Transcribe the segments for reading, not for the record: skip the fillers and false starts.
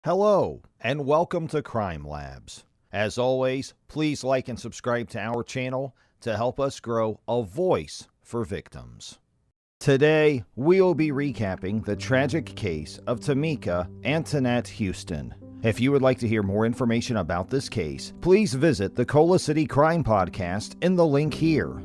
Hello, and welcome to Crime Labs. As always, please like and subscribe to our channel to help us grow a voice for victims. Today, we'll be recapping the tragic case of Tamika Antoinette Huston. If you would like to hear more information about this case, please visit the Cola City Crime Podcast in the link here.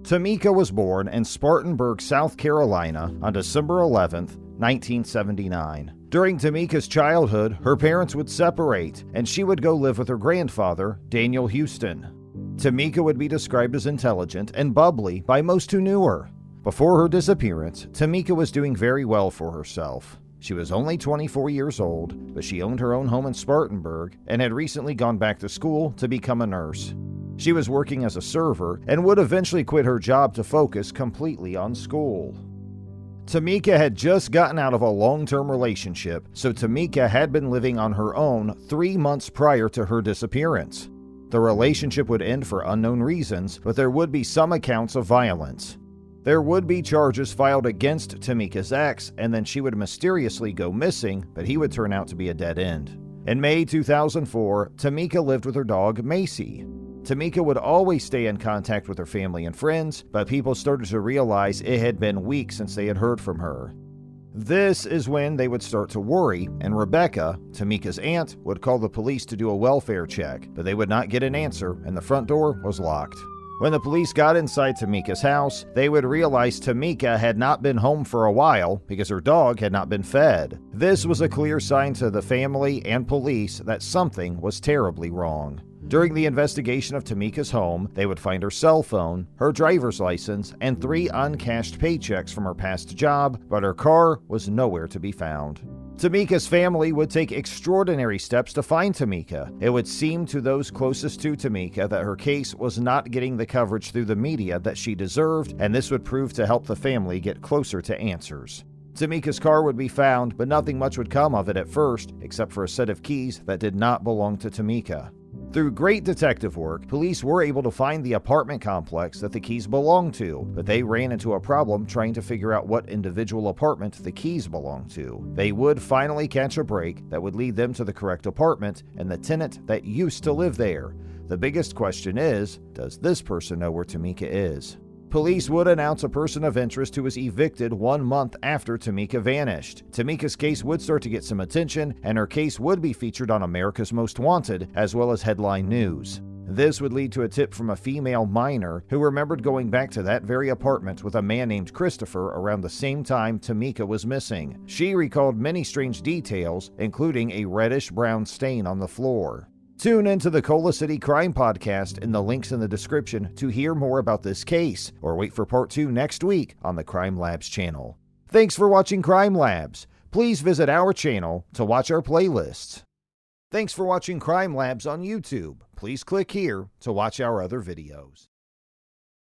Tamika was born in Spartanburg, South Carolina on December 11, 1979. During Tamika's childhood, her parents would separate, and she would go live with her grandfather, Daniel Huston. Tamika would be described as intelligent and bubbly by most who knew her. Before her disappearance, Tamika was doing very well for herself. She was only 24 years old, but she owned her own home in Spartanburg and had recently gone back to school to become a nurse. She was working as a server and would eventually quit her job to focus completely on school. Tamika had just gotten out of a long-term relationship, so Tamika had been living on her own 3 months prior to her disappearance. The relationship would end for unknown reasons, but there would be some accounts of violence. There would be charges filed against Tamika's ex, and then she would mysteriously go missing, but he would turn out to be a dead end. In May 2004, Tamika lived with her dog, Macy. Tamika would always stay in contact with her family and friends, but people started to realize it had been weeks since they had heard from her. This is when they would start to worry, and Rebecca, Tamika's aunt, would call the police to do a welfare check, but they would not get an answer, and the front door was locked. When the police got inside Tamika's house, they would realize Tamika had not been home for a while because her dog had not been fed. This was a clear sign to the family and police that something was terribly wrong. During the investigation of Tamika's home, they would find her cell phone, her driver's license, and 3 uncashed paychecks from her past job, but her car was nowhere to be found. Tamika's family would take extraordinary steps to find Tamika. It would seem to those closest to Tamika that her case was not getting the coverage through the media that she deserved, and this would prove to help the family get closer to answers. Tamika's car would be found, but nothing much would come of it at first, except for a set of keys that did not belong to Tamika. Through great detective work, police were able to find the apartment complex that the keys belonged to, but they ran into a problem trying to figure out what individual apartment the keys belonged to. They would finally catch a break that would lead them to the correct apartment and the tenant that used to live there. The biggest question is, does this person know where Tamika is? Police would announce a person of interest who was evicted 1 month after Tamika vanished. Tamika's case would start to get some attention, and her case would be featured on America's Most Wanted, as well as headline news. This would lead to a tip from a female minor who remembered going back to that very apartment with a man named Christopher around the same time Tamika was missing. She recalled many strange details, including a reddish-brown stain on the floor. Tune into the Cola City Crime Podcast in the links in the description to hear more about this case, or wait for part 2 next week on the Crime Labs channel. Thanks for watching Crime Labs. Please visit our channel to watch our playlists. Thanks for watching Crime Labs on YouTube. Please click here to watch our other videos.